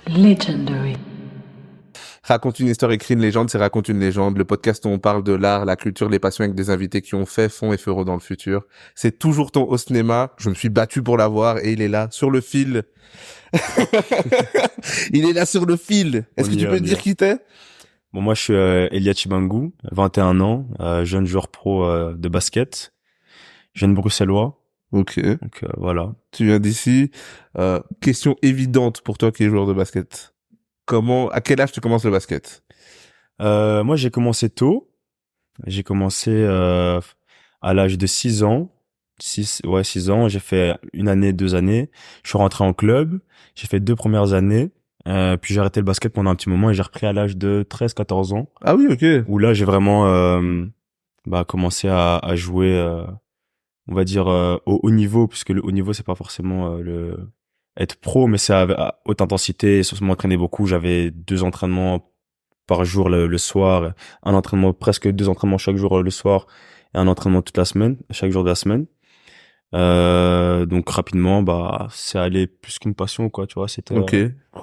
Legendary. Raconte une histoire, écrit une légende, c'est Raconte une légende. Le podcast où on parle de l'art, la culture, les passions avec des invités qui ont fait, font et feront dans le futur. C'est toujours ton au cinéma. Je me suis battu pour l'avoir et il est là, sur le fil. Il est là sur le fil. Est-ce que tu peux dire qui t'es? Bon, moi, je suis Elia Chibangu, 21 ans, jeune joueur pro de basket, jeune bruxellois. Ok. Donc voilà. Tu viens d'ici. Question évidente pour toi qui es joueur de basket. À quel âge tu commences le basket? Moi, j'ai commencé tôt. J'ai commencé à l'âge de 6 ans. 6 ans. J'ai fait 1 année, 2 années. Je suis rentré en club. J'ai fait 2 premières années. Puis j'ai arrêté le basket pendant un petit moment et j'ai repris à l'âge de 13-14 ans. Ah oui, ok. Où là, j'ai vraiment commencé à jouer, on va dire, au haut niveau, puisque le haut niveau, c'est pas forcément le être pro, mais c'est à haute intensité. Sur m'entraîner beaucoup. J'avais 2 entraînements par jour le soir, presque 2 entraînements chaque jour le soir et un entraînement toute la semaine, chaque jour de la semaine. Donc rapidement, c'est allé plus qu'une passion, quoi, tu vois, c'était Ok.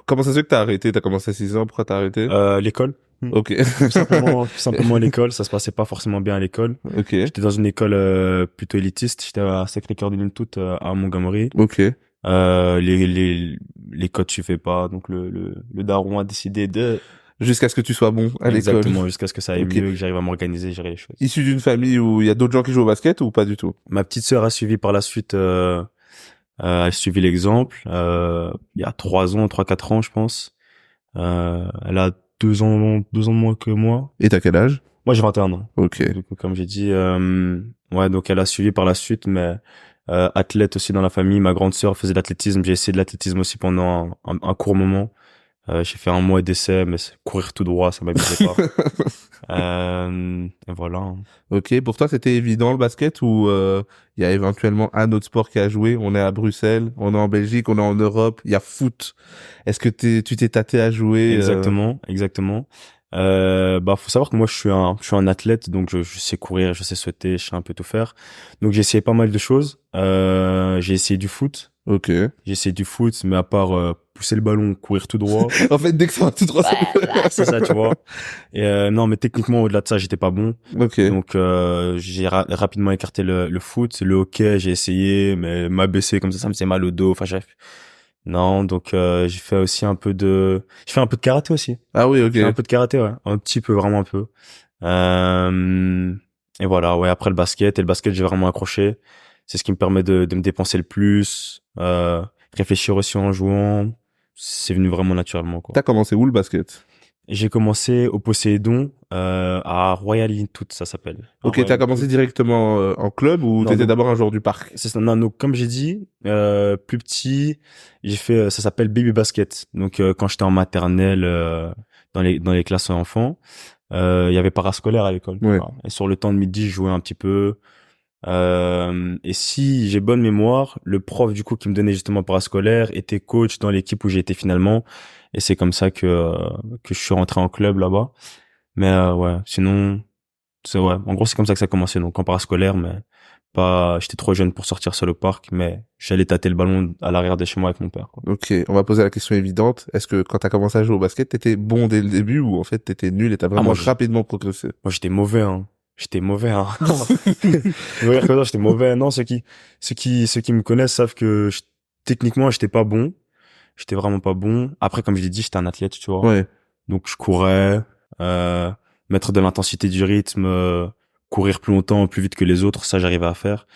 Comment ça se fait que t'as arrêté? T'as commencé à 6 ans, pourquoi t'as arrêté? L'école. Ok. Tout simplement l'école, ça se passait pas forcément bien à l'école. Ok. J'étais dans une école plutôt élitiste, j'étais à Sacré-Cœur de Lune toute à Montgomery. Ok. Les codes suivaient pas, donc le daron a décidé de Jusqu'à ce que tu sois bon à l'école. exactement, jusqu'à ce que ça aille Ok. mieux, que j'arrive à m'organiser, gérer les choses. Issu d'une famille où il y a d'autres gens qui jouent au basket ou pas du tout? Ma petite sœur a suivi par la suite, elle a suivi l'exemple, il y a 3 ans, je pense. Elle a 2 ans de moins que moi. Et t'as quel âge? Moi, j'ai 21 ans. Ok. Du coup, comme j'ai dit, ouais, donc elle a suivi par la suite, mais athlète aussi dans la famille. Ma grande sœur faisait de l'athlétisme. J'ai essayé de l'athlétisme aussi pendant un court moment. J'ai fait 1 mois d'essai, mais courir tout droit, ça m'amusait pas. Et voilà. Ok. Pour toi, c'était évident le basket ou il y a éventuellement un autre sport qui a joué? On est à Bruxelles, on est en Belgique, on est en Europe. Il y a foot. Est-ce que tu t'es tâté à jouer? Exactement. Faut savoir que moi, je suis un athlète, donc je sais courir, je sais sauter, je sais un peu tout faire. Donc, j'ai essayé pas mal de choses. J'ai essayé du foot. Ok. J'ai essayé du foot, mais à part pousser le ballon, courir tout droit. En fait, dès que ça va tout droit, C'est ça, tu vois. Et non, mais techniquement, au-delà de ça, j'étais pas bon. Ok. Donc, j'ai rapidement écarté le foot. Le hockey, j'ai essayé, mais m'abaisser comme ça me faisait mal au dos. Enfin, non, donc j'ai fait un peu de karaté aussi. Ah oui, ok. J'ai fait un peu de karaté, ouais. Un petit peu, vraiment un peu. Et voilà, ouais, après le basket, j'ai vraiment accroché. C'est ce qui me permet de me dépenser le plus, réfléchir aussi en jouant. C'est venu vraiment naturellement, quoi. T'as commencé où le basket? J'ai commencé au Poséidon, à Royal Intout, ça s'appelle. Ok, t'as commencé directement en club ou Non, t'étais donc- d'abord un joueur du parc? C'est ça. Non, donc comme j'ai dit, plus petit, j'ai fait, ça s'appelle baby basket. Donc quand j'étais en maternelle, dans les classes enfants, il y avait parascolaire à l'école. Ouais. Voilà. Et sur le temps de midi, je jouais un petit peu. Et si j'ai bonne mémoire, le prof du coup qui me donnait justement parascolaire était coach dans l'équipe où j'ai été finalement. Et c'est comme ça que je suis rentré en club là-bas. Mais ouais, sinon, ouais. En gros, c'est comme ça que ça a commencé. Donc en parascolaire, mais pas. J'étais trop jeune pour sortir seul au parc, mais j'allais tâter le ballon à l'arrière de chez moi avec mon père, quoi. Ok, on va poser la question évidente. Est-ce que quand t'as commencé à jouer au basket, t'étais bon dès le début ou en fait t'étais nul et t'as vraiment moi, rapidement progressé? Moi, j'étais mauvais, hein. J'étais mauvais, hein. Je veux dire que non, j'étais mauvais. Non, ceux qui me connaissent savent que techniquement, j'étais pas bon. J'étais vraiment pas bon. Après, comme je l'ai dit, j'étais un athlète, tu vois. Ouais. Donc, je courais, mettre de l'intensité du rythme, courir plus longtemps, plus vite que les autres, ça, j'arrivais à faire.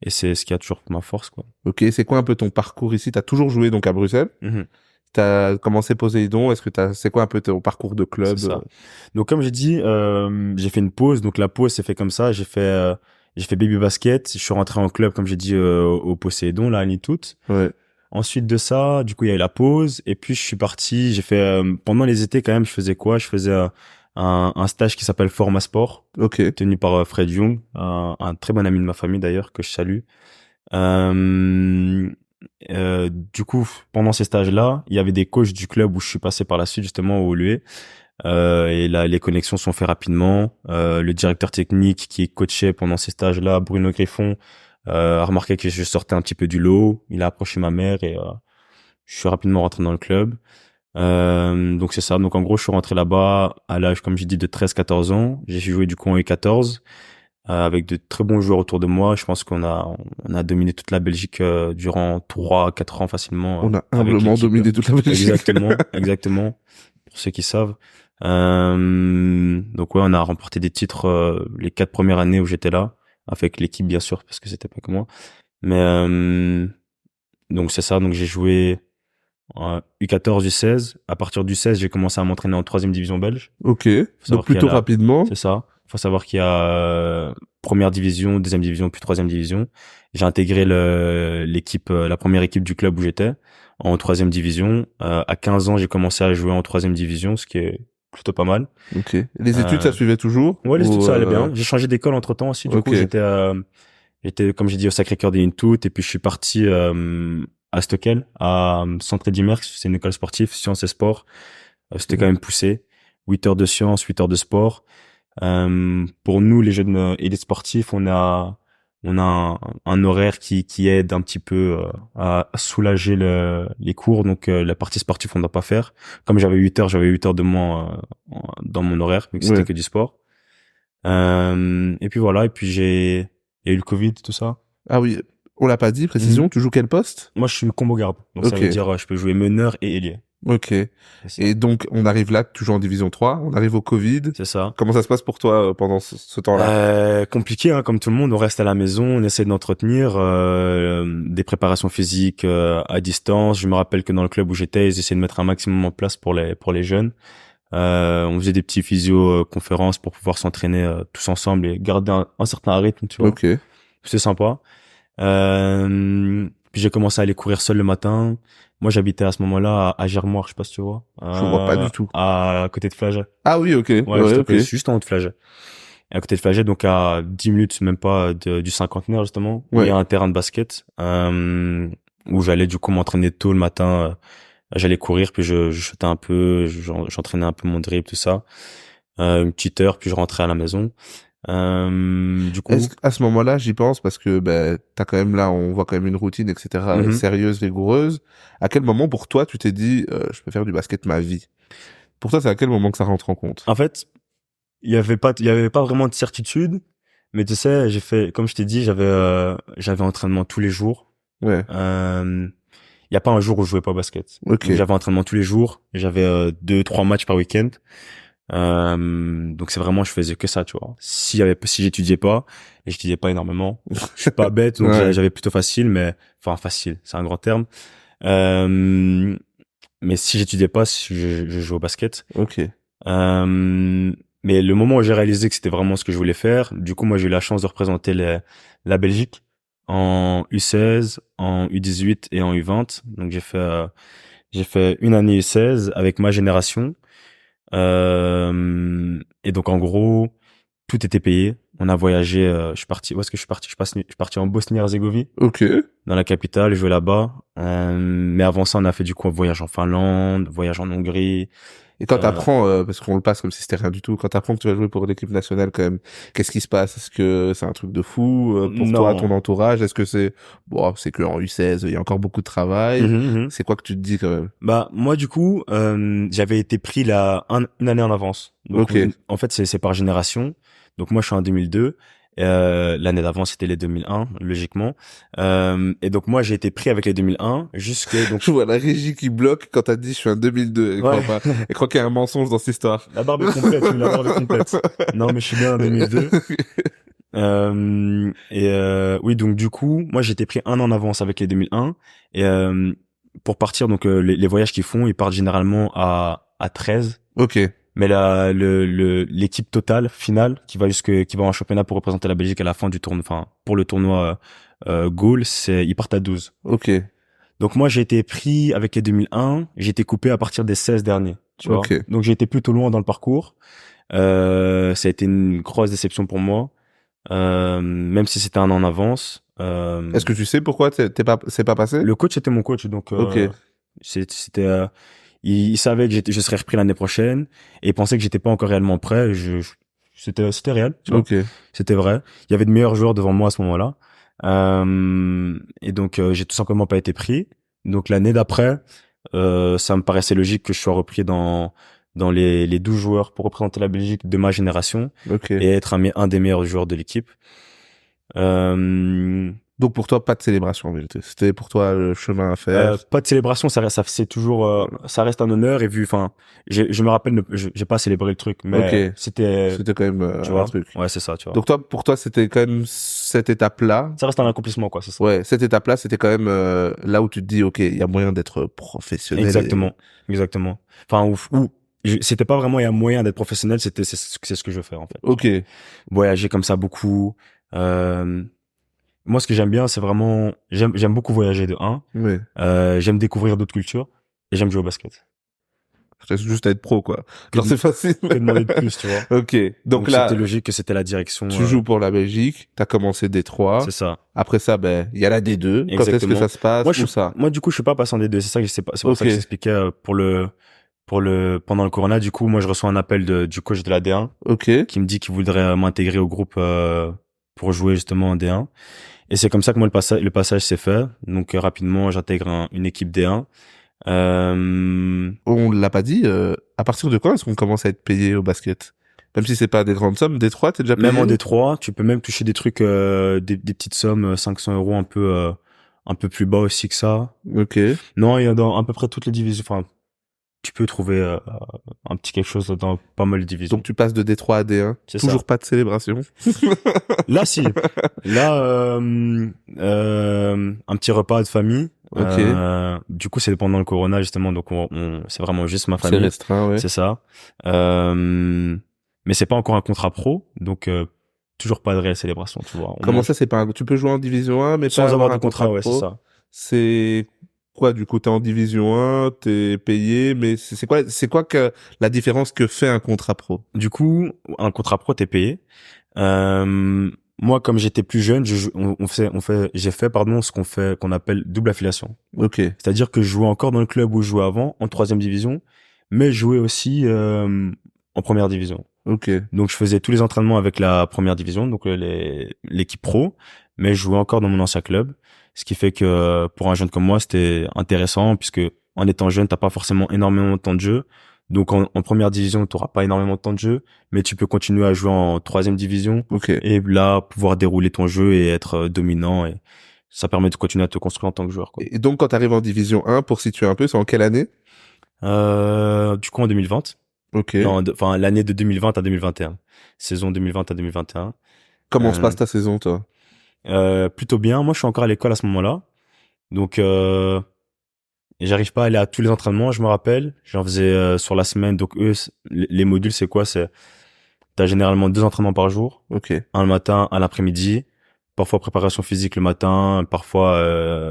Et c'est ce qui a toujours ma force, quoi. Ok, c'est quoi un peu ton parcours ici? T'as toujours joué donc à Bruxelles? Mhm. T'as commencé Poséidon. C'est quoi un peu ton parcours de club? C'est ça. Donc, comme j'ai dit, j'ai fait une pause. Donc, la pause s'est fait comme ça. J'ai fait baby basket. Je suis rentré en club, comme j'ai dit, au Poséidon, là, à Nitout. Ouais. Ensuite de ça, du coup, il y a eu la pause. Et puis, je suis parti. J'ai fait, pendant les étés, quand même, je faisais quoi? Je faisais un stage qui s'appelle Forma Sport, Ok. tenu par Fred Young, un très bon ami de ma famille, d'ailleurs, que je salue. Du coup, pendant ces stages-là, il y avait des coachs du club où je suis passé par la suite, justement, au LUE. Et là, les connexions sont faites rapidement. Le directeur technique qui coachait pendant ces stages-là, Bruno Griffon, a remarqué que je sortais un petit peu du lot. Il a approché ma mère et je suis rapidement rentré dans le club. Donc c'est ça. Donc en gros, je suis rentré là-bas à l'âge, comme j'ai dit, de 13-14 ans. J'ai joué du coup en U14 avec de très bons joueurs autour de moi. Je pense qu'on a dominé toute la Belgique durant 3-4 ans facilement On a avec humblement l'équipe. dominé toute la Belgique. Exactement. Pour ceux qui savent. Donc ouais, on a remporté des titres les 4 premières années où j'étais là, avec l'équipe bien sûr, parce que c'était pas que moi. Mais donc c'est ça. Donc j'ai joué U14, U16. À partir du 16, j'ai commencé à m'entraîner en 3e division belge. Ok. Faut Donc savoir qu'il y a plutôt rapidement. C'est ça. Faut savoir qu'il y a première division, 2e division, puis 3e division. J'ai intégré l'équipe, la première équipe du club où j'étais, en 3e division. À 15 ans, j'ai commencé à jouer en 3e division, ce qui est plutôt pas mal. Ok. Les études, ça suivait toujours? Ouais, les études, Ou, ça allait bien. J'ai changé d'école entre-temps aussi. Du ok. coup, j'étais, comme j'ai dit, au Sacré-Cœur des Intout, et puis je suis parti à Stockel, à Centre Eddy Merckx. C'est une école sportive, sciences et sport. C'était quand même poussé. 8 heures de sciences, 8 heures de sport. Pour nous, les jeunes élites sportifs, on a un horaire qui aide un petit peu à soulager les cours. Donc la partie sportive, on ne doit pas faire. Comme j'avais 8 heures de moins dans mon horaire, vu que c'était Ouais. que du sport. Et puis voilà. Et puis il y a eu le Covid, tout ça. Ah oui. On l'a pas dit, précision. Tu joues quel poste? Moi, je suis combo garde. Donc ça Ok. veut dire je peux jouer meneur et ailier. Ok. C'est ça. Et donc, on arrive là, toujours en division 3. On arrive au Covid. C'est ça. Comment ça se passe pour toi pendant ce temps-là? Compliqué, hein, comme tout le monde. On reste à la maison, on essaie d'entretenir des préparations physiques à distance. Je me rappelle que dans le club où j'étais, ils essayaient de mettre un maximum en place pour les jeunes. On faisait des petits physio-conférences pour pouvoir s'entraîner tous ensemble et garder un certain rythme, tu vois. Ok. C'est sympa. Puis j'ai commencé à aller courir seul le matin. Moi, j'habitais à ce moment-là à Germoire, je sais pas si tu vois. Je vois pas du tout. À côté de Flaget. Ah oui, ok. Ouais, Ouais, ok. juste en haut de Flaget. Et à côté de Flaget, donc à 10 minutes, même pas du cinquantenaire, justement, où Ouais. il y a un terrain de basket, où j'allais du coup m'entraîner tôt le matin. J'allais courir, puis je shootais un peu, j'entraînais un peu mon dribble, tout ça. Une petite heure, puis je rentrais à la maison. Du coup, Est-ce qu'à ce moment-là, j'y pense parce que ben t'as quand même là, on voit quand même une routine, etc. Mhm. Sérieuse, rigoureuse. À quel moment pour toi tu t'es dit, je peux faire du basket ma vie? Pour toi, c'est à quel moment que ça rentre en compte? en fait, il y avait pas vraiment de certitude, mais tu sais, comme je t'ai dit, j'avais entraînement tous les jours. Ouais. Il y a pas un jour où je jouais pas au basket. Ok. Donc, j'avais entraînement tous les jours. J'avais 2-3 matchs par week-end. Donc c'est vraiment, je faisais que ça, tu vois. Si j'étudiais pas, et j'étudiais pas énormément, je suis pas bête, donc Ouais. j'avais plutôt facile, mais enfin facile, c'est un grand terme. Mais si j'étudiais pas, je jouais au basket. Ok. Mais le moment où j'ai réalisé que c'était vraiment ce que je voulais faire, du coup moi j'ai eu la chance de représenter la Belgique en U16, en U18 et en U20. Donc j'ai fait une année U16 avec ma génération. Et donc en gros, tout était payé. On a voyagé. Je suis parti. Où est-ce que je suis parti? Je suis parti en Bosnie-Herzégovine, Ok. dans la capitale, jouer là-bas. Mais avant ça, on a fait du coup un voyage en Finlande, voyage en Hongrie. Et quand t'apprends, parce qu'on le passe comme si c'était rien du tout, quand t'apprends que tu vas jouer pour l'équipe nationale quand même, qu'est-ce qui se passe? Est-ce que c'est un truc de fou pour toi, ton Non. entourage? Est-ce que c'est que en U16, il y a encore beaucoup de travail? Mhm. C'est quoi que tu te dis quand même? Bah moi du coup, j'avais été pris là une année en avance. Donc Ok. en fait c'est par génération. Donc moi je suis en 2002. L'année d'avant c'était les 2001 logiquement. Et donc moi j'ai été pris avec les 2001 jusque donc Je vois la régie qui bloque quand t'as dit je suis en 2002. Elle ouais. croit pas. Elle croit qu'il y a un mensonge dans cette histoire. La barbe est complète, oui, la barbe est complète. Non, mais je suis bien en 2002. Oui, donc du coup, moi j'étais pris un an en avance avec les 2001. Et pour partir, donc les voyages qu'ils font, ils partent généralement à 13. Ok. Mais l'équipe totale finale qui va en championnat pour représenter la Belgique à la fin du tournoi, enfin pour le tournoi Goal, ils partent à 12. Ok. Donc moi j'ai été pris avec les 2001, j'ai été coupé à partir des 16 derniers, tu vois. Ok. Donc j'ai été plutôt loin dans le parcours. Ça a été une grosse déception pour moi, même si c'était un an en avance. Est-ce que tu sais pourquoi c'est pas passé? Le coach était mon coach, donc Ok. c'était il savait que je serais repris l'année prochaine et il pensait que j'étais pas encore réellement prêt. C'était réel, tu vois. Ok. C'était vrai. Il y avait de meilleurs joueurs devant moi à ce moment-là. Et donc j'ai tout simplement pas été pris. Donc l'année d'après, ça me paraissait logique que je sois repris dans les 12 joueurs pour représenter la Belgique de ma génération Ok. et être un des meilleurs joueurs de l'équipe. Donc pour toi, pas de célébration en vérité. C'était pour toi le chemin à faire. Pas de célébration, c'est toujours, ça reste un honneur et enfin, je me rappelle, j'ai pas célébré le truc, mais Ok. c'était, C'était quand même tu un vois, truc. ouais, c'est ça, tu vois. Donc toi, pour toi, c'était quand même cette étape-là. Ça reste un accomplissement, quoi, c'est ça. Ouais, cette étape-là, c'était quand même là où tu te dis, ok, il y a moyen d'être professionnel. Exactement, exactement. Enfin, c'était pas vraiment il y a moyen d'être professionnel, c'est ce que je veux faire en fait. Ok. Voyager comme ça beaucoup. Moi, ce que j'aime bien, c'est vraiment, j'aime beaucoup voyager de un. Ouais. J'aime découvrir d'autres cultures et j'aime jouer au basket. Reste juste à être pro, quoi. Que Genre, c'est facile. Que demander de plus, tu vois. Ok. Donc C'était là, logique que c'était la direction. tu joues pour la Belgique. T'as commencé D3. C'est ça. Après ça, ben, il y a la D2. Quand est-ce que Exactement. ça se passe? Moi, Où ça? du coup, je suis pas passé en D2. C'est ça que c'est pour ça Ok. que j'expliquais pendant le Corona. Du coup, moi, je reçois un appel du coach de la D1 Ok. qui me dit qu'il voudrait m'intégrer au groupe pour jouer justement en D1. Et c'est comme ça que moi le passage s'est fait. Donc rapidement, j'intègre une équipe D1. On l'a pas dit. À partir de quand est-ce qu'on commence à être payé au basket? Même si c'est pas des grandes sommes, D3, t'es déjà payé? Même en D3, tu peux même toucher des trucs, des petites sommes, 500 € un peu plus bas aussi que ça. Ok. Non, il y a dans à peu près toutes les divisions. Enfin, tu peux trouver un petit quelque chose dans pas mal de divisions. Donc tu passes de D3 à D1. C'est Toujours ça. pas de célébration. Là, si. Là, un petit repas de famille. Ok. Du coup, c'est pendant le Corona justement, donc c'est vraiment juste ma C'est famille. restreint, ouais. C'est ça. Mais c'est pas encore un contrat pro, donc toujours pas de réelle célébration, tu vois. Comment ça, c'est pas tu peux jouer en division 1, mais sans pas avoir un de contrat, ouais, c'est pro? ça. C'est quoi, du coup, t'es en division 1, t'es payé, mais c'est quoi que la différence que fait un contrat pro? Du coup, un contrat pro, t'es payé. Moi, comme j'étais plus jeune, j'ai fait, pardon, qu'on appelle double affiliation. Ok. C'est-à-dire que je jouais encore dans le club où je jouais avant, en troisième division, mais je jouais aussi en première division. Ok. Donc, je faisais tous les entraînements avec la première division, donc l'équipe pro, mais je jouais encore dans mon ancien club. Ce qui fait que pour un jeune comme moi, c'était intéressant puisque en étant jeune, t'as pas forcément énormément de temps de jeu. Donc, en première division, t'auras pas énormément de temps de jeu, mais tu peux continuer à jouer en troisième division Ok. et là, pouvoir dérouler ton jeu et être dominant et ça permet de continuer à te construire en tant que joueur, quoi. Et donc, quand t'arrives en division 1, pour situer un peu, c'est en quelle année? Du coup, en 2020. Ok. Non, enfin, l'année de 2020 à 2021. Saison 2020 à 2021. Comment se passe ta saison, toi? Plutôt bien. Moi, je suis encore à l'école à ce moment-là. Donc, j'arrive pas à aller à tous les entraînements, je me rappelle. J'en faisais sur la semaine. Donc, eux, les modules, c'est quoi? T'as généralement 2 entraînements par jour. Ok. Un le matin, un l'après-midi. Parfois préparation physique le matin, parfois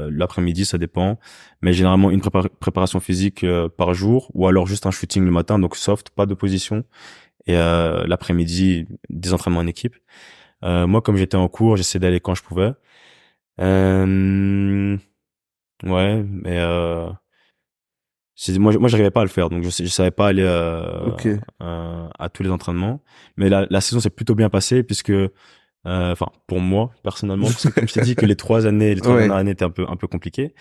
l'après-midi, ça dépend. Mais généralement une préparation physique par jour, ou alors juste un shooting le matin, donc soft, pas de position. Et l'après-midi, des entraînements en équipe. Moi, comme j'étais en cours, j'essayais d'aller quand je pouvais. Ouais, mais moi j'arrivais pas à le faire, donc je savais pas aller Ok. à tous les entraînements. Mais la saison s'est plutôt bien passée puisque enfin pour moi personnellement, parce que comme je t'ai dit que les trois Ouais. dernières années étaient un peu compliquées.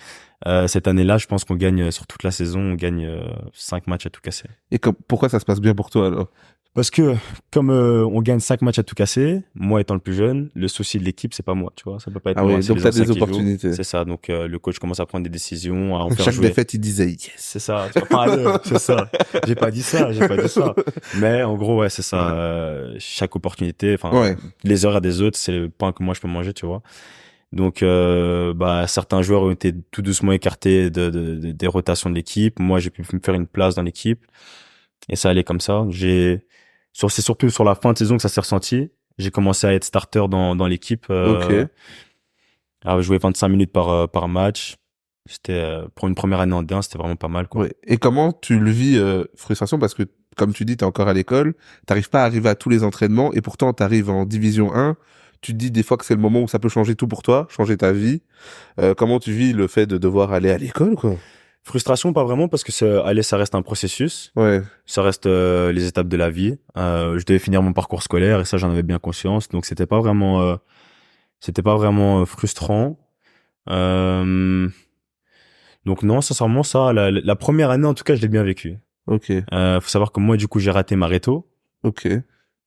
Cette année-là, je pense qu'on gagne sur toute la saison, on gagne 5 matchs à tout casser. Et pourquoi ça se passe bien pour toi, alors? Parce que comme on gagne 5 matchs à tout casser, moi étant le plus jeune, le souci de l'équipe c'est pas moi, tu vois, ça peut pas être Ah moi, oui, c'est donc les t'as anciens des qui jouent. opportunités. C'est ça, donc le coach commence à prendre des décisions, à en faire Chaque jouer. défaite, il disait yes. C'est ça, tu vois, allez, c'est ça. J'ai pas dit ça. Mais en gros, ouais, c'est ça. Chaque opportunité, enfin, Ouais. les horaires des autres, c'est le pain que moi je peux manger, tu vois. Donc, bah, certains joueurs ont été tout doucement écartés des rotations de l'équipe. Moi, j'ai pu me faire une place dans l'équipe. Et ça allait comme ça. C'est surtout sur la fin de saison que ça s'est ressenti. J'ai commencé à être starter dans l'équipe. Ok. À jouer 25 minutes par match. C'était, pour une première année en D1, c'était vraiment pas mal, quoi. Ouais. Et comment tu le vis, frustration, parce que, comme tu dis, t'es encore à l'école, t'arrives pas à arriver à tous les entraînements, et pourtant t'arrives en division 1, tu te dis des fois que c'est le moment où ça peut changer tout pour toi, changer ta vie. Comment tu vis le fait de devoir aller à l'école, quoi? Frustration, pas vraiment, parce que ça reste un processus. Ouais. Ça reste les étapes de la vie. Je devais finir mon parcours scolaire et ça, j'en avais bien conscience. Donc, c'était pas vraiment frustrant. Donc non, sincèrement, ça, la première année, en tout cas, je l'ai bien vécu. Ok, Faut savoir que moi, du coup, j'ai raté ma réto. ok,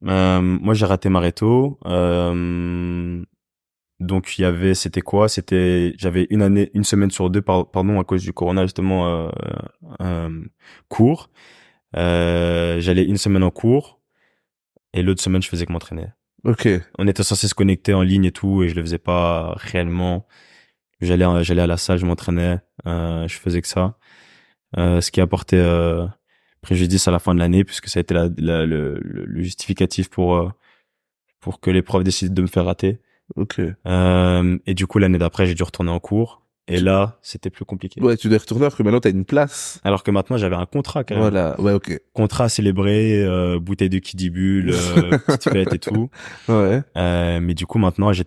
Moi, j'ai raté ma réto. Donc, c'était quoi? J'avais une semaine sur deux, pardon, à cause du corona, justement, cours. J'allais une semaine en cours et l'autre semaine, je faisais que m'entraîner. ok. On était censé se connecter en ligne et tout, et je le faisais pas réellement. J'allais à la salle, je m'entraînais, je faisais que ça. Ce qui a apporté préjudice à la fin de l'année, puisque ça a été le justificatif pour que les profs décident de me faire rater. Ok. Et du coup, l'année d'après, j'ai dû retourner en cours. Et Tu- là, c'était plus compliqué. Ouais, tu dois y retourner alors que maintenant t'as une place. Alors que maintenant, j'avais un contrat carrément. Voilà, ouais, ok. Contrat à célébrer, bouteille de Kidibule, petite fête et tout. Ouais, Mais du coup, maintenant, je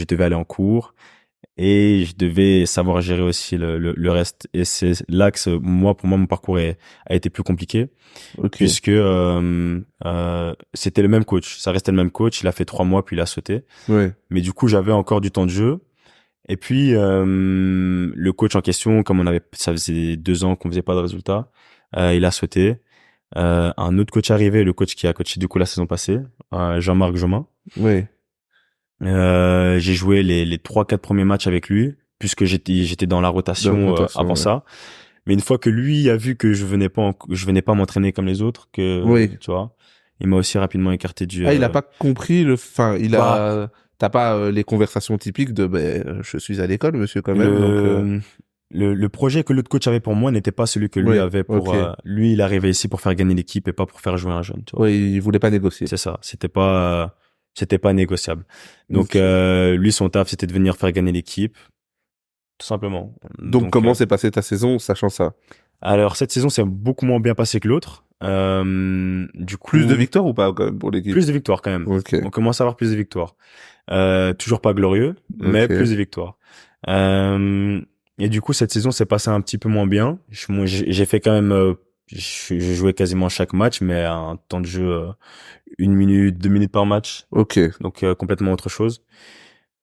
devais aller en cours et je devais savoir gérer aussi le reste. Et c'est là que pour moi, mon parcours a été plus compliqué ok. puisque c'était le même coach. Ça restait le même coach. Il a fait 3 mois puis il a sauté. Ouais, Mais du coup, j'avais encore du temps de jeu. Et puis le coach en question, comme ça faisait 2 ans qu'on faisait pas de résultats, il a sauté. Un autre coach arrivé, le coach qui a coaché du coup la saison passée, Jean-Marc Jomain. ouais. J'ai joué les 3-4 premiers matchs avec lui, puisque j'étais dans la rotation, avant Ouais. ça. Mais une fois que lui a vu que je venais pas m'entraîner comme les autres, Oui. tu vois, il m'a aussi rapidement écarté du. Ah, il a pas compris enfin, Bah, t'as pas les conversations typiques de, ben, je suis à l'école, monsieur, quand même, donc, le projet que l'autre coach avait pour moi n'était pas celui que lui oui, avait ok. pour. Lui, il arrivait ici pour faire gagner l'équipe et pas pour faire jouer un jeune, tu vois. Ouais, il voulait pas négocier. C'est ça. C'était pas négociable. Donc, Ok. lui, son taf, c'était de venir faire gagner l'équipe, tout simplement. Donc, Donc, comment s'est passée ta saison, sachant ça? alors cette saison, c'est beaucoup moins bien passé que l'autre. Du Plus de coup, victoires ou pas, quand même, pour l'équipe? plus de victoires quand même. Ok, On commence à avoir plus de victoires. Toujours pas glorieux, mais ok. plus de victoires. Et du coup, cette saison s'est passée un petit peu moins bien. Moi, j'ai fait quand même, j'ai joué quasiment chaque match, mais à un temps de jeu 1 minute, 2 minutes par match, Ok. donc complètement autre chose.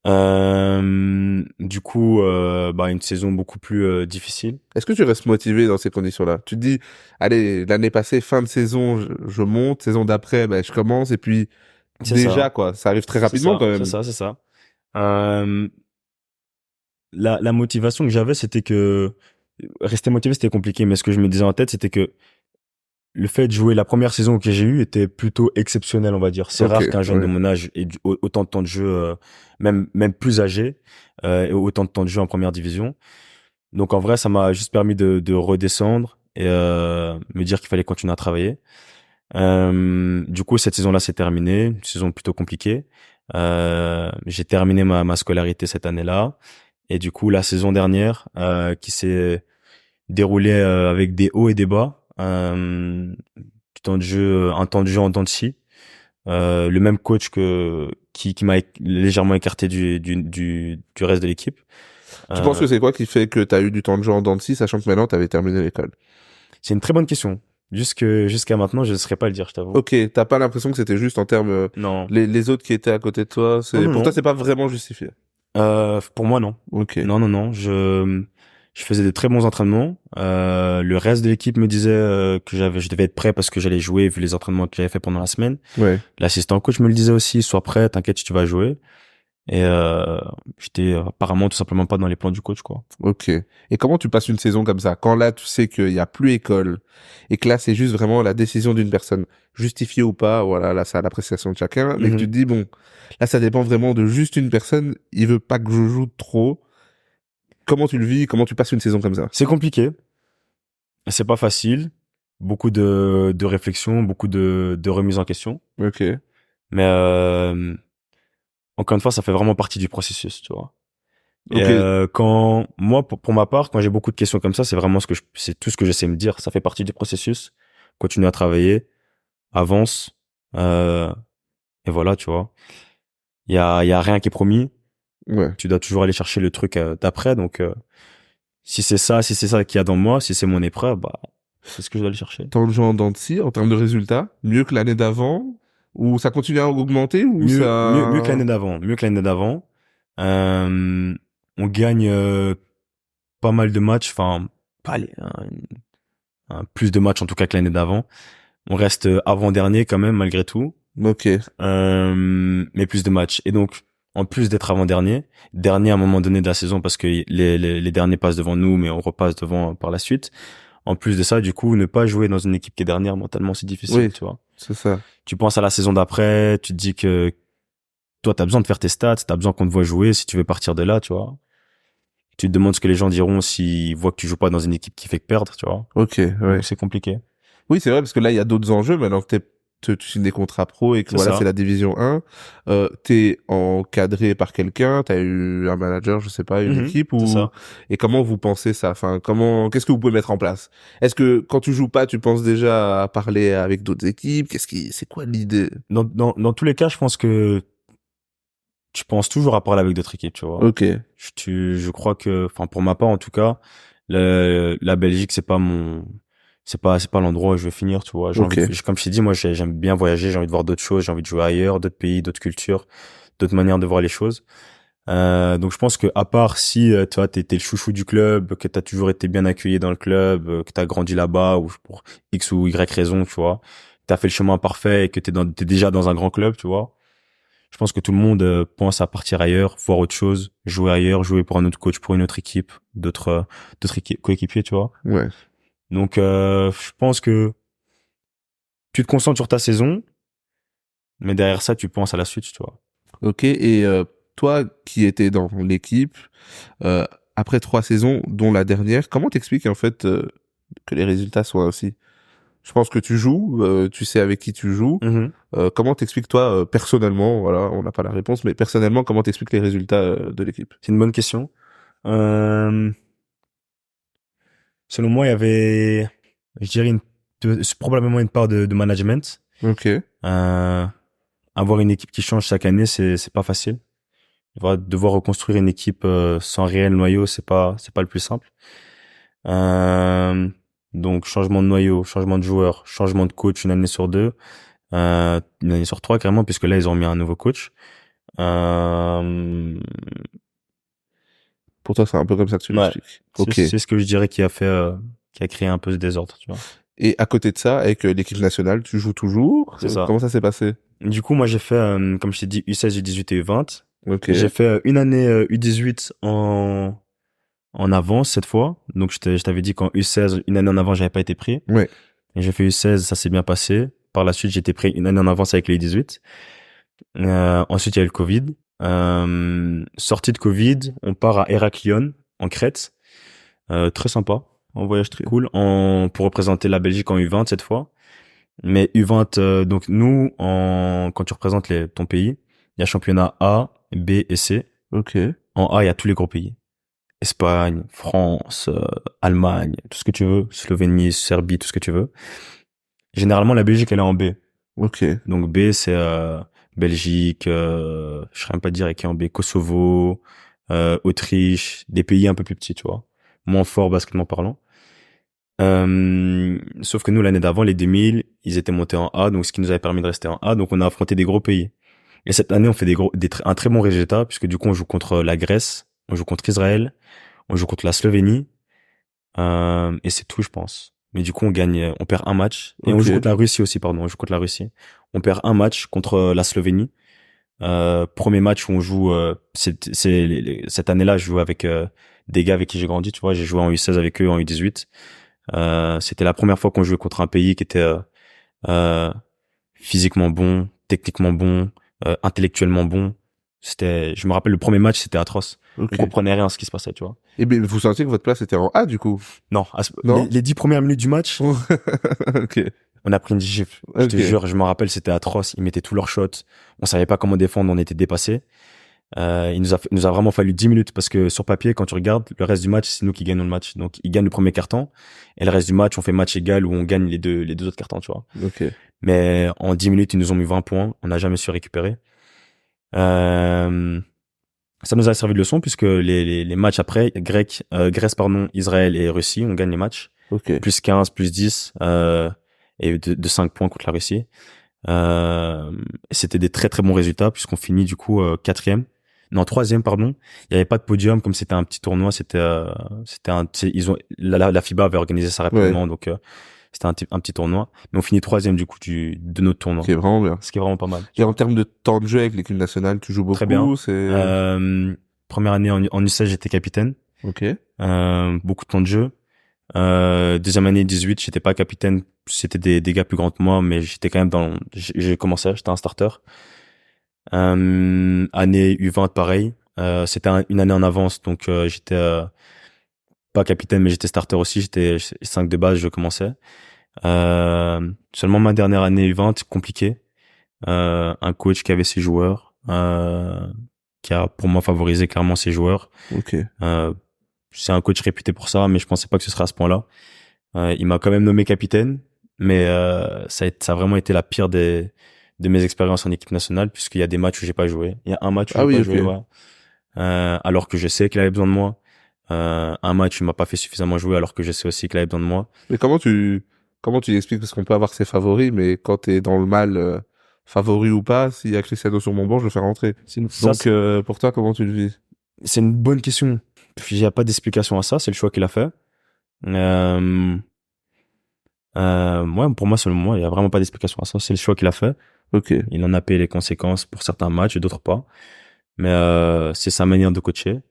Du coup, une saison beaucoup plus difficile. Est-ce que tu restes motivé dans ces conditions-là? Tu te dis, allez, l'année passée, fin de saison, je monte, saison d'après, ben, je commence, et puis, C'est ça, déjà, quoi, ça arrive très c'est rapidement, ça, quand c'est même. ça, c'est ça. Euh, la motivation que j'avais, c'était que rester motivé, c'était compliqué, mais ce que je me disais en tête, c'était que le fait de jouer la première saison que j'ai eue était plutôt exceptionnel, on va dire. C'est Ok, rare qu'un jeune de ouais. mon âge ait autant de temps de jeu, même plus âgé, ait autant de temps de jeu en première division. Donc en vrai, ça m'a juste permis de redescendre et me dire qu'il fallait continuer à travailler. Du coup, cette saison-là, c'est terminé, une saison plutôt compliquée. J'ai terminé ma scolarité cette année-là. Et du coup, la saison dernière, qui s'est déroulée avec des hauts et des bas, un temps de jeu en dents de scie. Le même coach qui m'a légèrement écarté du reste de l'équipe. Tu penses Euh, que c'est quoi qui fait que t'as eu du temps de jeu en dents de scie, sachant que maintenant, t'avais terminé l'école? c'est une très bonne question. Jusqu'à maintenant, je ne saurais pas le dire, je t'avoue. Ok, t'as pas l'impression que c'était juste en termes, Non. les autres qui étaient à côté de toi, Non, non, pour toi, non. c'est pas vraiment justifié. Pour moi, non. Ok, Non, non, non. Je faisais de très bons entraînements. Le reste de l'équipe me disait que je devais être prêt parce que j'allais jouer vu les entraînements que j'avais fait pendant la semaine. ouais, L'assistant coach me le disait aussi, sois prêt, t'inquiète, tu vas jouer. Et j'étais apparemment tout simplement pas dans les plans du coach, quoi. ok. Et comment tu passes une saison comme ça? Quand là, tu sais qu'il y a plus école, et que là, c'est juste vraiment la décision d'une personne, justifiée ou pas, voilà, là, c'est à l'appréciation de chacun, mais que tu Mhm. te dis, bon, là, ça dépend vraiment de juste une personne, il veut pas que je joue trop. Comment tu le vis? Comment tu passes une saison comme ça? C'est compliqué, c'est pas facile, beaucoup de réflexion, beaucoup de remise en question. Ok, Mais encore une fois, ça fait vraiment partie du processus, tu vois. Et ok, quand moi, pour ma part, quand j'ai beaucoup de questions comme ça, c'est vraiment c'est tout ce que j'essaie de me dire. Ça fait partie du processus. Continue à travailler, avance, euh, et voilà, tu vois. Il y a rien qui est promis. ouais. Tu dois toujours aller chercher le truc d'après. Donc, si c'est ça qu'il y a dans moi, si c'est mon épreuve, bah, c'est ce que je dois aller chercher. Temps de jeu en dents de scie, en termes de résultats, mieux que l'année d'avant, ou ça continue à augmenter, ou Mieux que ça... l'année d'avant. Mieux que l'année d'avant. On gagne pas mal de matchs, enfin, pas allez, plus de matchs en tout cas que l'année d'avant. On reste avant-dernier quand même malgré tout, Ok. mais plus de matchs. Et donc, en plus d'être avant-dernier, dernier à un moment donné de la saison parce que les derniers passent devant nous, mais on repasse devant par la suite. En plus de ça, du coup, ne pas jouer dans une équipe qui est dernière mentalement, c'est difficile, Oui, tu vois. c'est ça. Tu penses à la saison d'après, tu te dis que toi, t'as besoin de faire tes stats, t'as besoin qu'on te voit jouer si tu veux partir de là, tu vois. Tu te demandes ce que les gens diront s'ils voient que tu joues pas dans une équipe qui fait que perdre, tu vois. Ok, ouais. Donc c'est compliqué. Oui, c'est vrai, parce que là, il y a d'autres enjeux maintenant que tu signes des contrats pro et que C'est voilà, ça. c'est la division 1. T'es encadré par quelqu'un, t'as eu un manager, je sais pas, une équipe C'est ou, ça. et comment vous pensez ça? Enfin, qu'est-ce que vous pouvez mettre en place? Est-ce que quand tu joues pas, tu penses déjà à parler avec d'autres équipes? C'est quoi l'idée? Dans tous les cas, je pense que tu penses toujours à parler avec d'autres équipes, tu vois. Ok, Je crois que, enfin, pour ma part, en tout cas, la Belgique, c'est pas l'endroit où je veux finir, tu vois. ok, Comme je t'ai dit, moi, j'aime bien voyager, j'ai envie de voir d'autres choses, j'ai envie de jouer ailleurs, d'autres pays, d'autres cultures, d'autres manières de voir les choses. Donc je pense que à part si tu vois t'es le chouchou du club, que t'as toujours été bien accueilli dans le club, que t'as grandi là-bas ou pour X ou Y raison, tu vois, t'as fait le chemin parfait et que t'es déjà dans un grand club, tu vois. Je pense que tout le monde pense à partir ailleurs, voir autre chose, jouer ailleurs, jouer pour un autre coach, pour une autre équipe, coéquipiers, tu vois. ouais. Donc je pense que tu te concentres sur ta saison, mais derrière ça tu penses à la suite, tu vois. Ok, et toi qui étais dans l'équipe, euh, après 3 saisons, dont la dernière, comment t'expliques en fait que les résultats soient ainsi? Je pense que tu joues, tu sais avec qui tu joues. Comment t'expliques toi personnellement, voilà, on n'a pas la réponse, mais personnellement, comment t'expliques les résultats de l'équipe? C'est une bonne question. Euh, Selon moi, il y avait, je dirais, probablement une part de management. Ok, Euh, Avoir une équipe qui change chaque année, c'est pas facile. Devoir reconstruire une équipe sans réel noyau, c'est pas le plus simple. Euh, donc changement de noyau, changement de joueur, changement de coach une année sur deux, une année sur trois carrément, puisque là ils ont mis un nouveau coach. Euh, pour toi c'est un peu comme ça que tu ouais, l'expliques. Ok. c'est ce que je dirais qui a créé un peu ce désordre, tu vois. Et à côté de ça, avec l'équipe nationale, tu joues toujours? C'est ça. Comment ça s'est passé? Du coup, moi, j'ai fait, comme je t'ai dit, U16, U18 et U20. Ok, J'ai fait une année U18 en avance cette fois. Donc, je t'avais dit qu'en U16, une année en avant, j'avais pas été pris. ouais, Et j'ai fait U16, ça s'est bien passé. Par la suite, j'ai été pris une année en avance avec les U18. Ensuite, il y a eu le Covid. Sortie de Covid, on part à Héraklion, en Crète. Très sympa. Un voyage très ok, cool. Pour représenter la Belgique en U20 cette fois. Mais U20, donc nous, quand tu représentes ton pays, il y a championnat A, B et C. ok, En A, il y a tous les gros pays. Espagne, France, Allemagne, tout ce que tu veux, Slovénie, Serbie, tout ce que tu veux. Généralement, la Belgique, elle est en B. ok, Donc B, c'est Belgique, je serais même pas dire qui est en B, Kosovo, Autriche, des pays un peu plus petits, tu vois, moins forts baskettement parlant. Sauf que nous, l'année d'avant, les 2000, ils étaient montés en A, donc ce qui nous avait permis de rester en A. Donc on a affronté des gros pays. Et cette année, on fait un très bon résultat, puisque du coup, on joue contre la Grèce, on joue contre Israël, on joue contre la Slovénie, et c'est tout, je pense. Mais du coup, on perd un match. Et on joue ok, contre la Russie aussi, pardon, on joue contre la Russie. On perd un match contre la Slovénie. Premier match où on joue, cette année-là, je joue avec des gars avec qui j'ai grandi, tu vois, j'ai joué en U16 avec eux, en U18. C'était la première fois qu'on jouait contre un pays qui était euh, physiquement bon, techniquement bon, intellectuellement bon. Je me rappelle le premier match, c'était atroce. On ok. comprenait rien à ce qui se passait, tu vois. Et bien, vous sentiez que votre place était en A, du coup? Non, Non? les 10 premières minutes du match, Ok, on a pris une gifle. Je te ok, jure, je me rappelle, c'était atroce. Ils mettaient tous leurs shots. On savait pas comment défendre, on était dépassés. Il nous a vraiment fallu 10 minutes parce que sur papier, quand tu regardes, le reste du match, c'est nous qui gagnons le match. Donc, ils gagnent le premier carton et le reste du match, on fait match égal où on gagne les deux autres cartons, tu vois. ok, Mais en 10 minutes, ils nous ont mis 20 points. On n'a jamais su récupérer. Euh, Ça nous a servi de leçon puisque les matchs après, Grèce, pardon, Israël et Russie, on gagne les matchs. ok. Plus 15, plus 10, et de 5 points contre la Russie. C'était des très très bons résultats puisqu'on finit du coup quatrième. Non, troisième, pardon. Il y avait pas de podium, comme c'était un petit tournoi, ils ont, la FIBA avait organisé ça Ouais. rapidement, donc, c'était un petit tournoi. Mais on finit troisième, du coup, de notre tournoi. Qui est vraiment bien. Ce qui est vraiment pas mal. Et en termes de temps de jeu avec l'équipe nationale, tu joues beaucoup? Très bien. C'est... Première année en U16, j'étais capitaine. Ok. Beaucoup de temps de jeu. Deuxième année 18, j'étais pas capitaine, c'était des gars plus grands que moi, mais j'étais quand même j'ai commencé, j'étais un starter. Année U20, pareil. C'était une année en avance, donc j'étais pas capitaine, mais j'étais starter aussi. J'étais 5 de base, je commençais. Seulement ma dernière année U20, compliqué. Un coach qui avait ses joueurs, qui a pour moi favorisé clairement ses joueurs. Ok. C'est un coach réputé pour ça, mais je pensais pas que ce serait à ce point-là. Il m'a quand même nommé capitaine, mais ça a vraiment été la pire de mes expériences en équipe nationale, puisqu'il y a des matchs où j'ai pas joué. Il y a un match où j'ai pas joué, ouais. Alors que je sais qu'il avait besoin de moi. Un match où il m'a pas fait suffisamment jouer, alors que je sais aussi qu'il avait besoin de moi. Mais comment tu l'expliques? Parce qu'on peut avoir ses favoris, mais quand t'es dans le mal, favori ou pas, s'il y a Cristiano sur mon banc, je le fais rentrer. Donc, pour toi, comment tu le vis? C'est une bonne question. Il n'y a pas d'explication à ça, c'est le choix qu'il a fait. Ouais, pour moi, selon moi, il y a vraiment pas d'explication à ça, c'est le choix qu'il a fait. Ok. Il en a payé les conséquences pour certains matchs et d'autres pas. Mais c'est sa manière de coacher.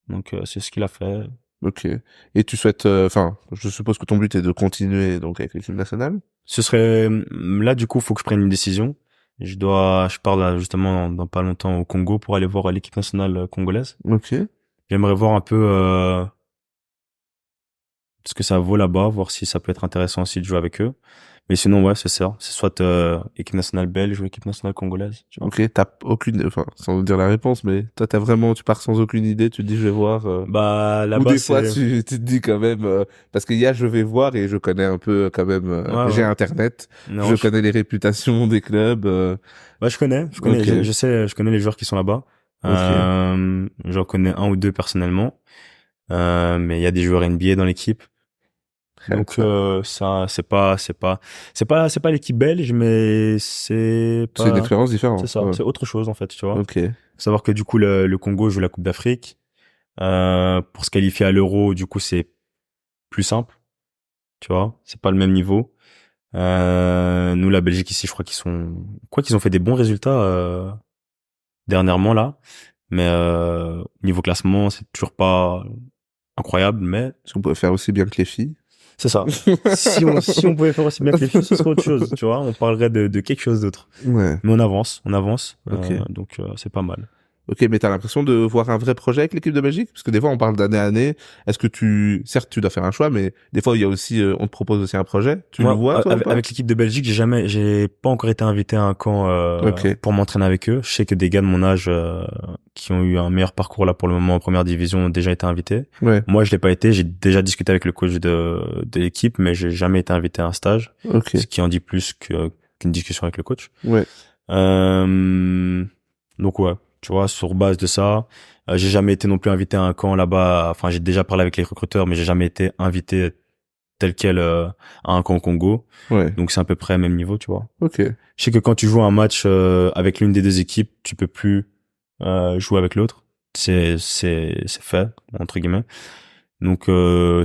Donc c'est ce qu'il a fait. Ok. Et tu souhaites, enfin, je suppose que ton but est de continuer donc avec l'équipe nationale. Ce serait là du coup, faut que je prenne une décision. Je pars là justement dans pas longtemps au Congo pour aller voir l'équipe nationale congolaise. Ok. J'aimerais voir un peu ce que ça vaut là-bas, voir si ça peut être intéressant aussi de jouer avec eux. Mais sinon, ouais, c'est ça. C'est soit équipe nationale belge ou équipe nationale congolaise. Tu vois. Ok. T'as aucune, enfin, sans nous dire la réponse, mais toi, tu pars sans aucune idée, tu te dis, je vais voir. Bah Ou là-bas, des fois, c'est tu te dis quand même, parce qu'il y a, je vais voir et je connais un peu quand même. ouais, J'ai ouais. Internet, Non, je connais les réputations des clubs. bah, je connais, Ok. je connais les joueurs qui sont là-bas. Ok. J'en connais un ou deux personnellement. Mais il y a des joueurs NBA dans l'équipe. Donc ça c'est pas l'équipe belge, mais C'est une expérience différente. c'est ça, Ouais. c'est autre chose en fait, tu vois. Ok. Faut savoir que du coup le Congo joue la Coupe d'Afrique. Pour se qualifier à l'Euro, du coup c'est plus simple, tu vois, c'est pas le même niveau. Nous la Belgique ici, je crois qu'ils ont fait des bons résultats dernièrement là, mais niveau classement, c'est toujours pas incroyable, mais Est-ce qu'on pourrait faire aussi bien que les filles? c'est ça. Si on pouvait faire aussi bien que les filles, ce serait autre chose, tu vois. On parlerait de quelque chose d'autre. Ouais. Mais on avance. Ok. Donc c'est pas mal. Ok, mais t'as l'impression de voir un vrai projet avec l'équipe de Belgique? Parce que des fois, on parle d'année à année. Est-ce que certes, tu dois faire un choix, mais des fois, il y a aussi, on te propose aussi un projet. Tu le Moi, vois, toi, ou pas? avec l'équipe de Belgique, j'ai pas encore été invité à un camp Ok. pour m'entraîner avec eux. Je sais que des gars de mon âge qui ont eu un meilleur parcours là pour le moment en première division ont déjà été invités. Ouais. Moi, je l'ai pas été. J'ai déjà discuté avec le coach de l'équipe, mais j'ai jamais été invité à un stage. Ok. Ce qui en dit plus qu'une discussion avec le coach. Ouais. Donc ouais, tu vois, sur base de ça, j'ai jamais été non plus invité à un camp là-bas. Enfin, j'ai déjà parlé avec les recruteurs, mais j'ai jamais été invité tel quel à un camp au Congo. Ouais. Donc c'est à peu près le même niveau, tu vois. Ok. Je sais que quand tu joues un match avec l'une des deux équipes, tu peux plus jouer avec l'autre. C'est fait entre guillemets. Donc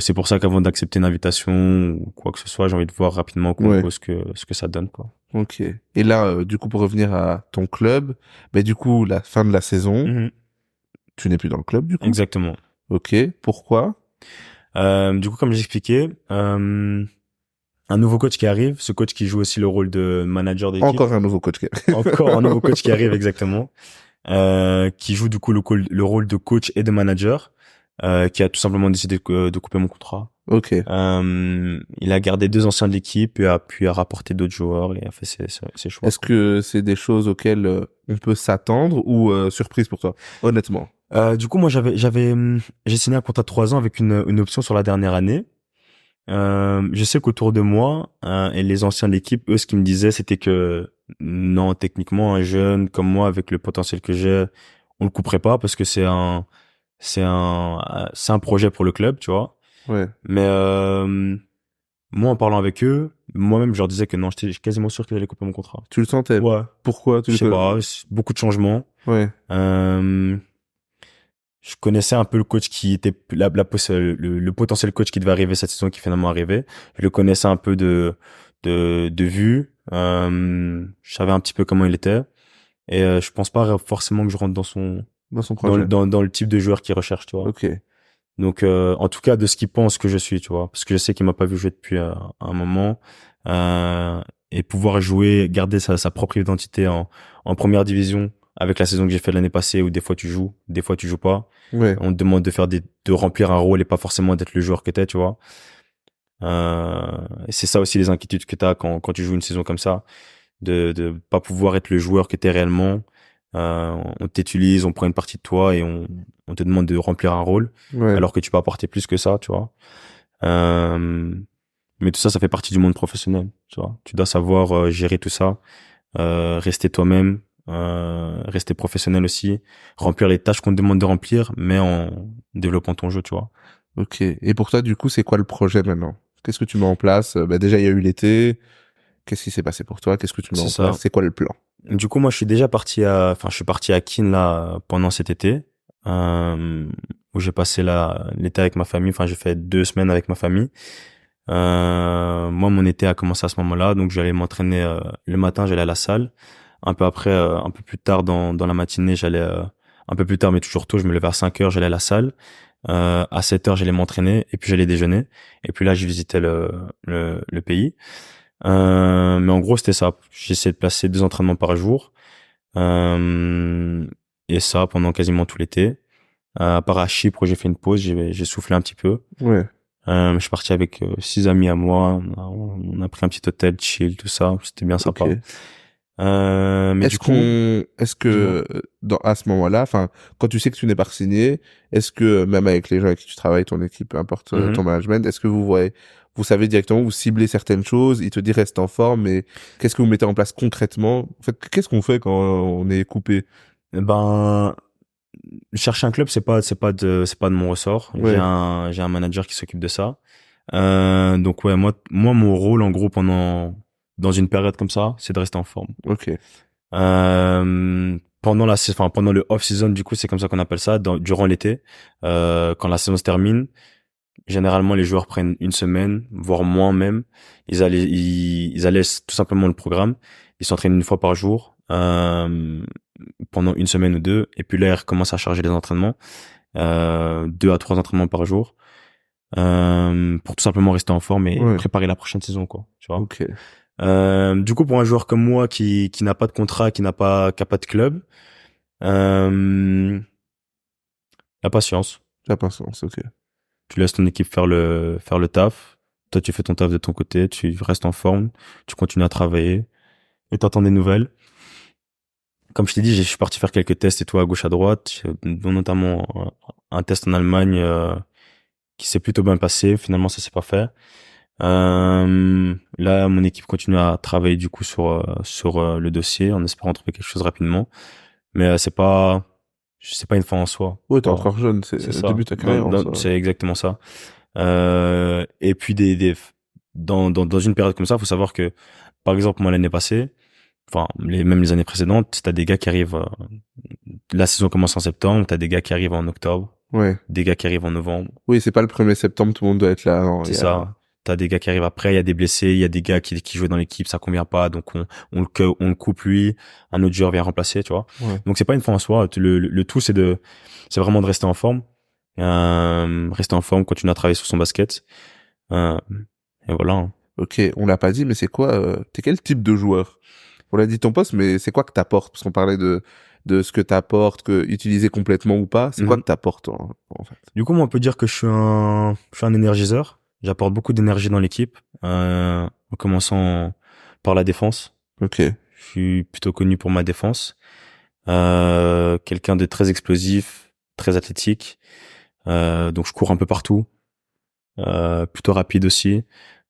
c'est pour ça qu'avant d'accepter une invitation ou quoi que ce soit, j'ai envie de voir rapidement au Congo Ouais. ce que ça donne, quoi. Ok. Et là, du coup, pour revenir à ton club, ben du coup, la fin de la saison, tu n'es plus dans le club, du coup. Exactement. Ok. Pourquoi? Du coup, comme j'expliquais, un nouveau coach qui arrive, ce coach qui joue aussi le rôle de manager d'équipe. Encore un nouveau coach. Encore un nouveau coach qui arrive, exactement. Qui joue du coup le rôle de coach et de manager, qui a tout simplement décidé de couper mon contrat. Ok. Il a gardé 2 anciens de l'équipe et puis a rapporté d'autres joueurs et a fait ses choix. Est-ce que c'est des choses auxquelles on peut s'attendre ou surprise pour toi, honnêtement? Du coup, moi, j'ai signé un contrat de 3 ans avec une option sur la dernière année. Je sais qu'autour de moi et les anciens de l'équipe, eux, ce qu'ils me disaient, c'était que non, techniquement, un jeune comme moi, avec le potentiel que j'ai, on le couperait pas parce que c'est un projet pour le club, tu vois. Ouais. Mais moi, en parlant avec eux, moi-même, je leur disais que non, j'étais quasiment sûr qu'ils allaient couper mon contrat. Tu le sentais? Ouais. Pourquoi? Je sais pas, beaucoup de changements. Ouais. je connaissais un peu le coach qui était le potentiel coach qui devait arriver cette saison, qui est finalement arrivé. Je le connaissais un peu de vue. Je savais un petit peu comment il était. Et je pense pas forcément que je rentre Dans son projet. dans le type de joueur qu'il recherche, tu vois. Ok. Donc, en tout cas, de ce qu'il pense que je suis, tu vois, parce que je sais qu'il m'a pas vu jouer depuis un moment, euh, et pouvoir jouer, garder sa propre identité en première division avec la saison que j'ai fait l'année passée, où des fois tu joues pas. Ouais. On te demande de remplir un rôle et pas forcément d'être le joueur que t'es, tu vois. Et c'est ça aussi les inquiétudes que t'as quand tu joues une saison comme ça, de pas pouvoir être le joueur que t'es réellement. On t'utilise, on prend une partie de toi et on te demande de remplir un rôle, Ouais. alors que tu peux apporter plus que ça, tu vois. Euh, mais tout ça, ça fait partie du monde professionnel, tu vois. Tu dois savoir gérer tout ça, rester toi-même, rester professionnel aussi, remplir les tâches qu'on te demande de remplir, mais en développant ton jeu, tu vois. Ok. Et pour toi, du coup, c'est quoi le projet maintenant? Qu'est-ce que tu mets en place? Bah, déjà, il y a eu l'été. Qu'est-ce qui s'est passé pour toi? Qu'est-ce que tu mets C'est en place? ça. C'est quoi le plan? Du coup, moi, je suis parti à Keene là pendant cet été, euh, où j'ai passé l'été avec ma famille. Enfin, j'ai fait 2 semaines avec ma famille. Moi, mon été a commencé à ce moment-là, donc j'allais m'entraîner le matin, j'allais à la salle. Un peu après, un peu plus tard dans la matinée, un peu plus tard, mais toujours tôt, je me levais à 5 heures, j'allais à la salle. À 7 heures, j'allais m'entraîner et puis j'allais déjeuner. Et puis là, je visitais le pays. Mais en gros, c'était ça. J'essayais de placer 2 entraînements par jour. Euh, et ça pendant quasiment tout l'été. À part à Chypre où j'ai fait une pause, j'ai soufflé un petit peu. Ouais. Je suis parti avec 6 amis à moi. On a pris un petit hôtel, chill, tout ça. C'était bien sympa. Ok. Mais du coup, Est-ce dis-moi. que, à ce moment-là, enfin, quand tu sais que tu n'es pas signé, est-ce que, même avec les gens avec qui tu travailles, ton équipe, peu importe, ton Mhm. management, est-ce que vous savez directement, vous ciblez certaines choses, il te dit reste en forme, mais qu'est-ce que vous mettez en place concrètement? En fait, qu'est-ce qu'on fait quand on est coupé? Eh ben, chercher un club, c'est pas de mon ressort. Ouais. J'ai un manager qui s'occupe de ça. Donc ouais, mon rôle en gros dans une période comme ça, c'est de rester en forme. Ok. Pendant le off season, du coup, c'est comme ça qu'on appelle ça, durant l'été, quand la saison se termine. Généralement, les joueurs prennent une semaine, voire moins même. Ils allaient tout simplement le programme. Ils s'entraînent une fois par jour, pendant une semaine ou deux. Et puis là, ils recommencent à charger les entraînements, 2 à 3 entraînements par jour, pour tout simplement rester en forme et Ouais. préparer la prochaine saison, quoi. Tu vois. Ok. Du coup, pour un joueur comme moi qui n'a pas de contrat, qui a pas de club, la patience. Ça n'a pas de sens, ok. Tu laisses ton équipe faire le taf. Toi, tu fais ton taf de ton côté, tu restes en forme, tu continues à travailler et t'attends des nouvelles. Comme je t'ai dit, je suis parti faire quelques tests et tout à gauche à droite, dont notamment un test en Allemagne qui s'est plutôt bien passé. Finalement, ça s'est pas fait. Là, mon équipe continue à travailler du coup sur le dossier en espérant trouver quelque chose rapidement. Mais c'est pas une fin en soi. Ouais, C'est t'es pas, encore jeune, c'est c'est le début ça. de ta carrière en soi. C'est exactement ça. Et puis dans une période comme ça, faut savoir que, par exemple, moi l'année passée, enfin même les années précédentes, t'as des gars qui arrivent, la saison commence en septembre, t'as des gars qui arrivent en octobre, Ouais. des gars qui arrivent en novembre, Oui, c'est pas le 1er septembre, tout le monde doit être là. Non, c'est ça. T'as des gars qui arrivent après, il y a des blessés, il y a des gars qui jouent dans l'équipe, ça convient pas, donc on le coupe lui, un autre joueur vient remplacer, tu vois. Ouais. Donc c'est pas une fin en soi. Le tout c'est vraiment de rester en forme, rester en forme, continuer à travailler sur son basket, euh, et voilà, hein. Ok, on l'a pas dit, mais c'est quoi, t'es quel type de joueur? On l'a dit ton poste, mais c'est quoi que t'apportes? Parce qu'on parlait de ce que t'apportes, que utiliser complètement ou pas, c'est quoi Mhm. que t'apportes, en fait? Du coup, moi, on peut dire que je suis un énergiseur. J'apporte beaucoup d'énergie dans l'équipe, en commençant par la défense. Ok, Je suis plutôt connu pour ma défense. Quelqu'un de très explosif, très athlétique. Donc, je cours un peu partout. Plutôt rapide aussi.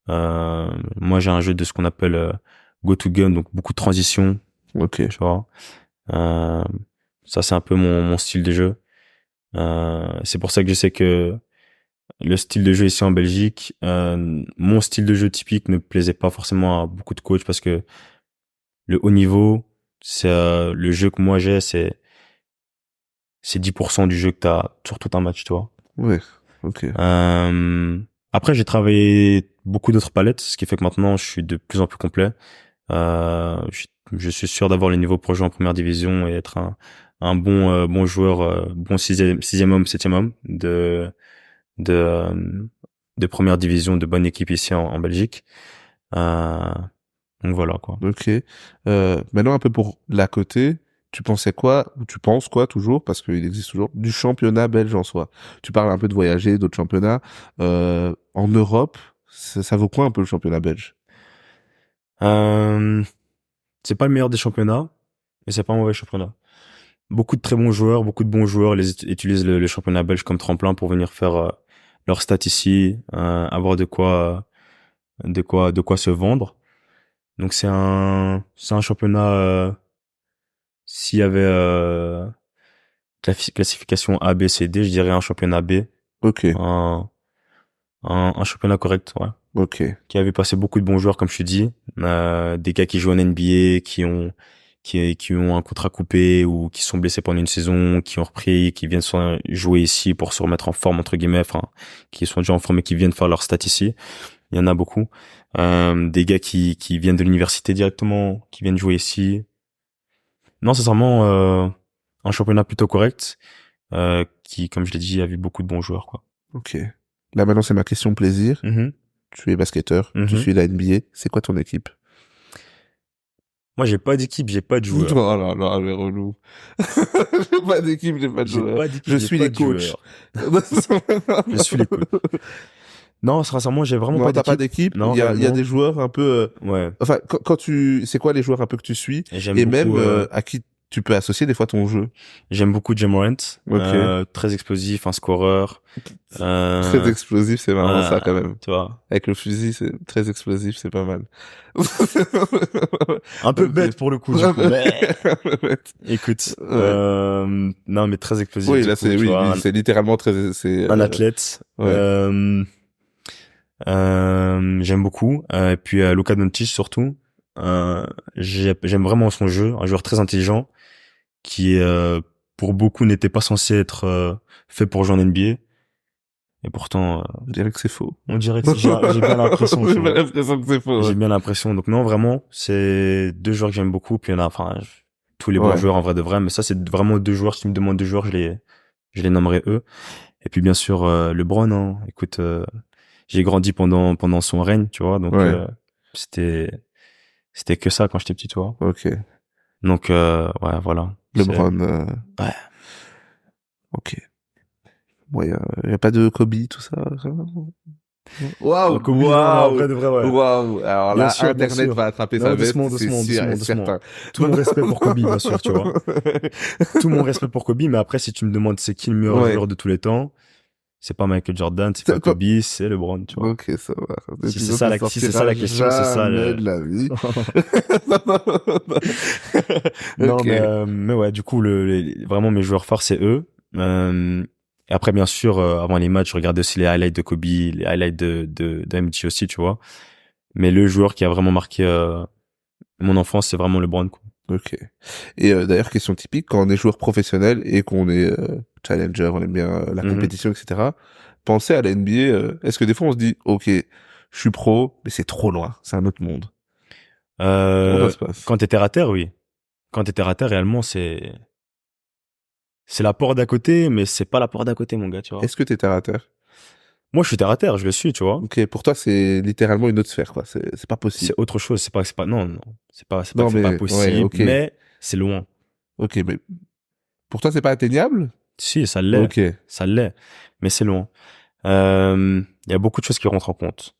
Moi, j'ai un jeu de ce qu'on appelle go to gun, donc beaucoup de transition, ok, tu vois. Euh, Ça, c'est un peu mon style de jeu. C'est pour ça que je sais que le style de jeu ici en Belgique, mon style de jeu typique ne plaisait pas forcément à beaucoup de coachs parce que le haut niveau, c'est le jeu que moi j'ai, c'est 10% du jeu que t'as sur tout un match, tu vois. Ouais. Ok. Après, j'ai travaillé beaucoup d'autres palettes, ce qui fait que maintenant, je suis de plus en plus complet. Je suis sûr d'avoir le niveau pour jouer en première division et être un bon joueur, bon sixième homme, septième homme de, euh, de première division, de bonne équipe ici en Belgique. Euh, donc voilà, quoi. Ok. Maintenant, un peu pour l'à côté, tu pensais quoi, ou tu penses quoi toujours, parce qu'il existe toujours, du championnat belge en soi. Tu parles un peu de voyager, d'autres championnats. En Europe, ça vaut quoi un peu le championnat belge? Euh, c'est pas le meilleur des championnats, mais c'est pas un mauvais championnat. Beaucoup de très bons joueurs, beaucoup de bons joueurs utilisent le championnat belge comme tremplin pour venir faire leur stats ici, avoir de quoi se vendre. Donc c'est un championnat. S'il y avait classification A, B, C, D, je dirais un championnat B, Ok. un un championnat correct, ouais. Ok. Qui avait passé beaucoup de bons joueurs, comme je te dis, des gars qui jouent en NBA, qui ont un contrat coupé ou qui sont blessés pendant une saison, qui ont repris, qui viennent jouer ici pour se remettre en forme entre guillemets, enfin, qui sont déjà en forme et qui viennent faire leur stats ici. Il y en a beaucoup. Des gars qui viennent de l'université directement, qui viennent jouer ici. Non, sincèrement, un championnat plutôt correct, qui, comme je l'ai dit, a vu beaucoup de bons joueurs, quoi. Ok. Là, maintenant, c'est ma question plaisir. Mhm. Tu es basketteur, tu Mhm. suis la NBA. C'est quoi ton équipe? Moi, j'ai pas d'équipe, j'ai pas de Oh joueur. là là, mais relou. J'ai pas d'équipe, j'ai pas de J'ai joueur. pas d'équipe, Je j'ai suis pas les de coachs. joueur. Je suis les coachs. Non, sincèrement, j'ai vraiment Non, pas t'as pas d'équipe. d'équipe. Non, Il y a réellement. des joueurs un peu. Ouais. Enfin, c'est quoi les joueurs un peu que tu suis Et J'aime et même beaucoup, à qui tu peux associer des fois ton jeu. j'aime beaucoup Ja Morant, Ok. très explosif, un scoreur, Très euh, explosif, c'est marrant ça quand même. tu vois. Avec le fusil, c'est très explosif, c'est pas mal. Un peu Ok. bête pour le coup, du coup, mais écoute, Ouais. non, mais très explosif, Oui, du là coup, c'est tu oui, vois, lui, c'est littéralement très c'est un athlète, ouais. j'aime beaucoup, et puis Luka Doncic surtout, j'aime vraiment son jeu, un joueur très intelligent qui pour beaucoup n'était pas censé être fait pour jouer en NBA, et pourtant Je dirais que c'est faux. on dirait que j'ai bien l'impression, tu J'ai pas vois. l'impression que c'est faux. J'ai Ouais. bien l'impression. Donc non, vraiment, c'est deux joueurs que j'aime beaucoup. Puis il y en a, enfin, tous les bons Ouais. joueurs en vrai de vrai. Mais ça, c'est vraiment deux joueurs. Si tu me demandes deux joueurs, je les nommerai eux. Et puis bien sûr, LeBron. Hein. Écoute, j'ai grandi pendant son règne, tu vois. Donc Ouais. c'était c'était que ça quand j'étais petit, tu vois. Ok. Donc ouais, voilà. C'est LeBron. ouais. Ok. Bon, y a pas de Kobe, tout ça. Waouh, Kobe, non, mais en waouh, vrai de vrai, ouais. waouh. Alors Bien là, sûr, bien Internet sûr. va attraper sa Non, veste, doucement, c'est doucement, sûr doucement, et doucement. certain. Tout mon respect pour Kobe, bien sûr, tu vois. Tout mon respect pour Kobe, mais après, si tu me demandes c'est qui le meilleur Ouais. joueur de tous les temps, c'est pas Michael Jordan, c'est pas C'est quoi- Kobe, c'est LeBron, tu vois. Ok, ça va. Cet Si c'est épisode ça ne si c'est ça sortira la question, c'est ça jamais le... de la vie. Non, Ok. mais ouais, du coup, vraiment mes joueurs forts, c'est eux. Et après, bien sûr, avant les matchs, je regardais aussi les highlights de Kobe, les highlights de MJ aussi, tu vois. Mais le joueur qui a vraiment marqué mon enfance, c'est vraiment LeBron, quoi. Ok. Et d'ailleurs, question typique, quand on est joueur professionnel et qu'on est challenger, on aime bien la Mhm. compétition, etc. Pensez à la NBA. Est-ce que des fois on se dit, ok, je suis pro, mais c'est trop loin, c'est un autre monde. Comment ça se passe? Quand t'es terre à terre, oui. Quand t'es terre à terre, réellement, c'est la porte d'à côté, mais c'est pas la porte d'à côté, mon gars, tu vois. Est-ce que t'es terre à terre? Moi, je suis terre à terre, je le suis, tu vois. Ok, pour toi c'est littéralement une autre sphère, quoi. C'est pas C'est possible. autre chose, non, non. C'est pas Non que c'est pas mais ouais, possible, ok, mais c'est loin. ok, mais pour toi c'est pas atteignable? Si, Ok, ça l'est, mais c'est loin. Il y a beaucoup de choses qui rentrent en compte.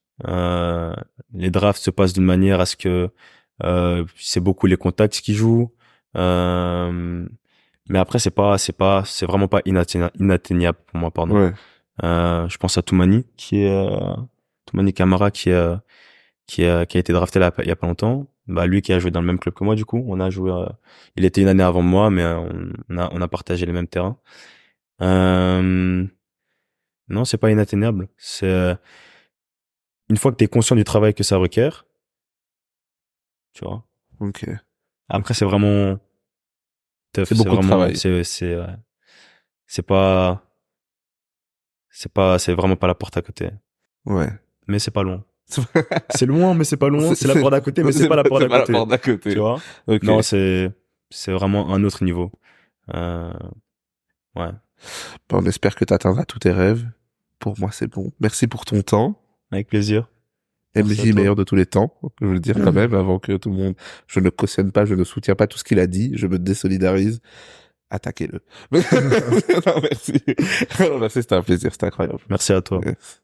Les drafts se passent d'une manière à ce que c'est beaucoup les contacts qui jouent. Euh, mais après, c'est vraiment pas inatteignable pour moi, pardon. ouais, Je pense à Toumani, Toumani Camara, qui a été drafté là, il y a pas longtemps. Bah, lui qui a joué dans le même club que moi, du coup. On a joué, il était une année avant moi, mais on a partagé les mêmes terrains. Euh, non, c'est pas inatteignable. C'est, une fois que tu es conscient du travail que ça requiert, tu vois. ok. Après, c'est vraiment tough, C'est c'est beaucoup de vraiment, travail. ouais. c'est vraiment pas la porte à côté. Ouais. Mais c'est pas loin. C'est loin, mais c'est pas loin. C'est la porte d'à côté, mais c'est pas la porte d'à côté. La porte d'à côté. Tu vois? Ok. Non, c'est vraiment un autre niveau. Ouais. Bon, on espère que t'atteindras tous tes rêves. Pour moi, c'est bon. Merci pour ton temps. Avec plaisir. Merci à MJ toi. meilleur de tous les temps. Je veux le dire quand même avant que tout le monde, je ne cautionne pas, je ne soutiens pas tout ce qu'il a dit. Je me désolidarise. Attaquez-le. Non, merci. Non, merci, c'était un plaisir. C'était incroyable. Merci à toi. Yes.